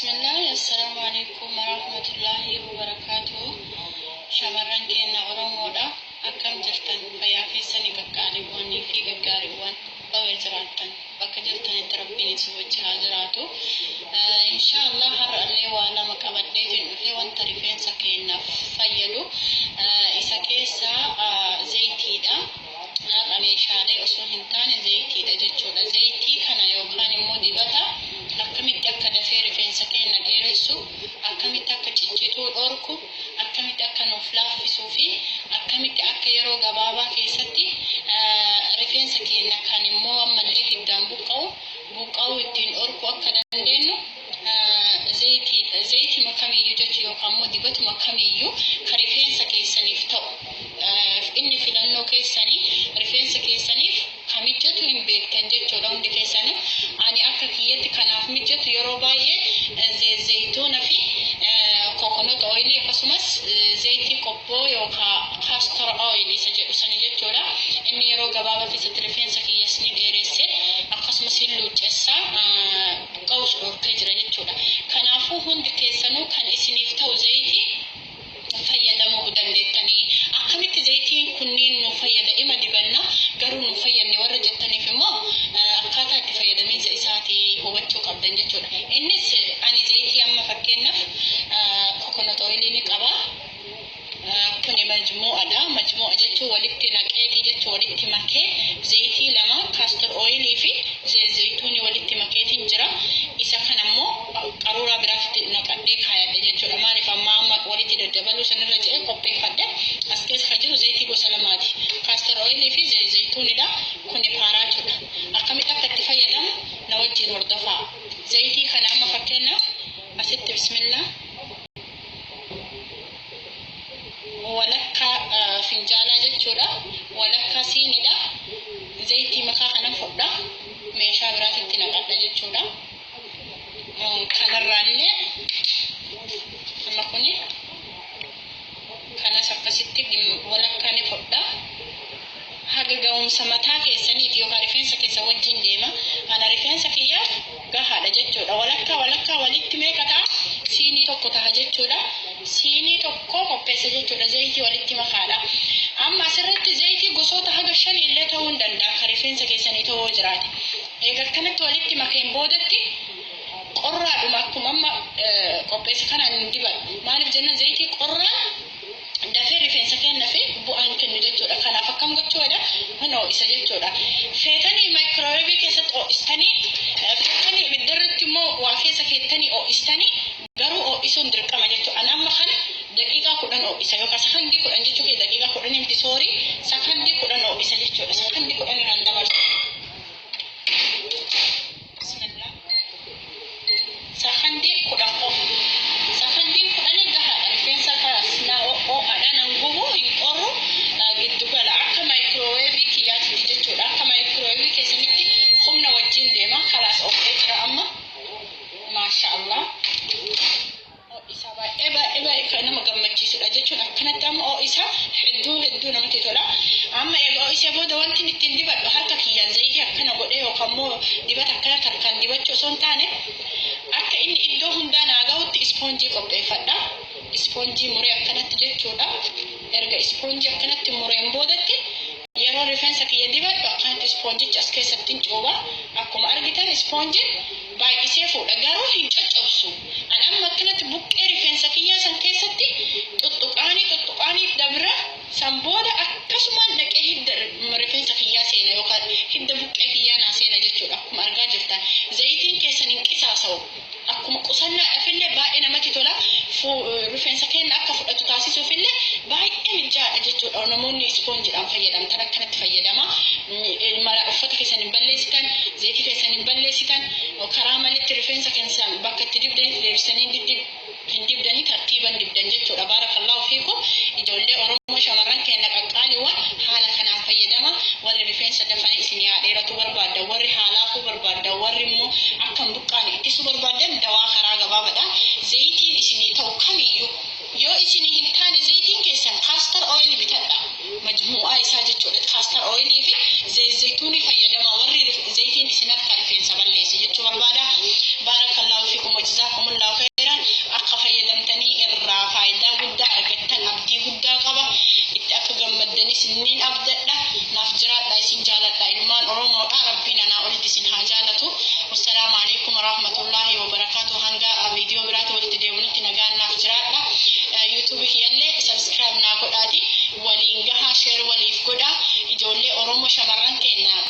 Bismillah, assalamu alaikum warahmatullahi wabarakatuh. Shamarran keenya Oromoodha. Akkam jirtan fayyaa keessanii gaggaarii fi gaggaariiwwan baga jiraattan bakka jirtanitti rabbiin isin wajjin haa jiraatu. Inshallah har'allee waa lama qabadheetiin dhufee wanta rifeensa keenyaaf fayyadu isa keessaa zayitiidha. Meeshaalee osoo hin taane zayitiidha jechuudha. Zayitii kana yookaan immoo dibata akkamitti akka dafee rifeensa keenya dheeressu, akkamitti akka ciccituu dhorku, akkamitti akka nuuf laaffisuu fi akkamitti akka yeroo gabaabaa keessatti rifeensa keenya kan immoo ammallee hiddaan buqqa'u ittiin dhorku akka dandeenyu zayitii makamiyyuu jechuudha yookaan immoo dibatuma kamiyyuu kan rifeensa keessaniif ta'u inni filannoo keessanii rifeensa keessaniif kan mijatu hin beektan jechuudha hundi keessanii. Ani akka kiyyatti kanaaf mijatu yeroo baay'ee zayituuna fi coconut oil akkasumas zayitii qobboo yookaan castor oil isa jedhu sani jechuudha. Inni yeroo gabaabaa keessatti rifeensa kiyyaas ni dheeresse akkasumas hin luuccessa buqqa'uus dhorkee jira jechuudha. Kanaafuu hundi keessanuu kan isiniif ta'u zayitii fayyadamuu dandeettanii. Akkamitti zayitiin kunniin nu fayyada ima dibanna garuu nu fayyadne warra jettaniif immoo akkaataa itti fayyadamiinsa isaati hubachuu qabdan jechuudha. Innis ani zayitii amma fakkeenyaaf coconut oil ni qaba. Kuni majmuu'adha. Majmuu'a jechuun walitti naqeeti jechuun walitti makee zayitii lama castor oil fi zayituuni walitti makeetiin jira. Isa kanammoo qaruuraa biraatti naqadhee kaayadha jechuudha. Maaliif amma walitti daddabaluu sanirra jedhee qopheeffadhe. As keessa jiru zayitii gosa lamaati. Castor oil fi zayituunidha. Kuni paaraatudha. Akkamitti akka itti fayyadamu na wajjin hordofaa. Zayitii kana amma fakkeenyaaf asitti bismillah walakka finjaalaa jechuudha. Walakka siinidha. Zayitii makaa kana fudha. Meeshaa biraatti naqadha jechuudha. Kanarraallee amma kuni kanas akkasitti walakka ni fudha. Haga ga'umsa mataa keessaniiti yookaan rifeensa keessa wajjin deema. Ana rifeensa kiyyaaf gahaadha jechuudha. Walakka walitti meeqa ta'a? Siinii tokko ta'a jechuudha. Siinii tokko qopheessa jechuudha. Zayitii walitti makaadha. Amma asirratti zayitii gosoota haga 5 illee ta'uu hin danda'a kan rifeensa keessanii ta'uu jiraate. Egaa kanatti walitti makeen boodatti qorraadhuma akkuma amma qopheessa kanaan dibadhu. Maaliif jenna zayitii qorraan dafee rifeensa keenya fi bu'aan kennu jechuudha. Kanaaf akkam gochuudha? Kunoo isa jechuudha. Feetanii maayikirooweevii keessatti ho'istanii, feetanii ibiddarratti immoo waa keessa keettanii ho'istanii garuu ho'isuun dirqama jechuudha. Ani amma kana daqiiqaa 10 ho'isa yookaan sakandii 10 jechuudha. Daqiiqaa 10 miti soorii sakandii 10 ho'isa jechuudha. Sakandii 10 irraan dabalta. Sakandii 10 qofa. Sakandii 10 gahaadha. Rifeensa karas na ho'aadhaan hangubuu hin qorru giddu gala akka maayikirooweevii kiyyaatti jechuudha. Akka maayikirooweevii keessanitti humna wajjin deema. Kalaas oofee jira amma. Maashaallah. Isa baay'ee kan nama gammachiisudha jechuun akkanatti amma isa hedduu namatti tola. Amma egaa isa booda wanti ittiin dibadhu harka kiyyaan zayitii akkana godhee yookaan immoo dibata akkana tarkaan dibachuu osoo hin taane akka inni iddoo hundaa naa gahutti ispoonjii qopheeffadha. Ispoonjii muree akkanatti jechuudha. Erga ispoonjii akkanatti mureen boodatti yeroo rifeensa kiyya dibadhu akkanatti ispoonjicha as keessatti cuuba. Akkuma argitan ispoonjiin baay'isee fuudha garuu hin caccabsu. Ani amma akkanatti buqqee rifeensa kiyyaa san keessatti tuttuqaanii dabra san booda akkasumaan dhaqee hidda rifeensa kiyyaa seena yookaan hidda buqqee kiyyaa naa seena jechuudha. Akkuma argaa jirtan zayitiin keessan hin qisaasa'u. Akkuma qusannaadhaafillee baay'ee namatti tola. Rifeensa keenya akka fudhatu taasisuufillee baay'ee mijaa'aadha jechuudha. Namoonni ispoonjiidhaan fayyadamtan akkanatti fayyadama. Uffata keessan hin balleessitan, zayitii keessan hin balleessitan, karaa malitti rifeensa keessan bakka itti dibdanii deebisanii hin dibdanii tartiiban dibdan jechuudha. Baarakallahu fiikum. Ijoollee Oromoo shamarran keenya qaqqaaliiwwan haala kanaan fayyadama. Warri rifeensa dafanii isin yaadheeratu barbaadda, warri haalaafuu barbaadda, warri immoo akka hin buqqaane ittisuu barbaadan dawaa karaa gabaabaadha. Zayitiin isinii ta'u kamiyyuu yoo isinii hin taane zayitiin keessan castor oil bitadha. Majmuu'aa isaa jechuudha. Castor oil fi zayituuni fayyadama. Warri zayitiin isin harka rifeensa balleessi jechuu barbaada. Baarakallahu fiikum wa jazaakumullahu isinin abdadha naaf jiraadha isin jaaladha ilmaan oromoodha rabbiin ana olitti isin haa jaalatu wassalamu alaykum warahmatullahi wabarakatuh hanga video biraatti walitti deebinutti nagaan naaf jiraadha youtube kiyalle subscribe naa godhaati waliin gahaa share waliif godha ijoollee oromoo shamarran keenna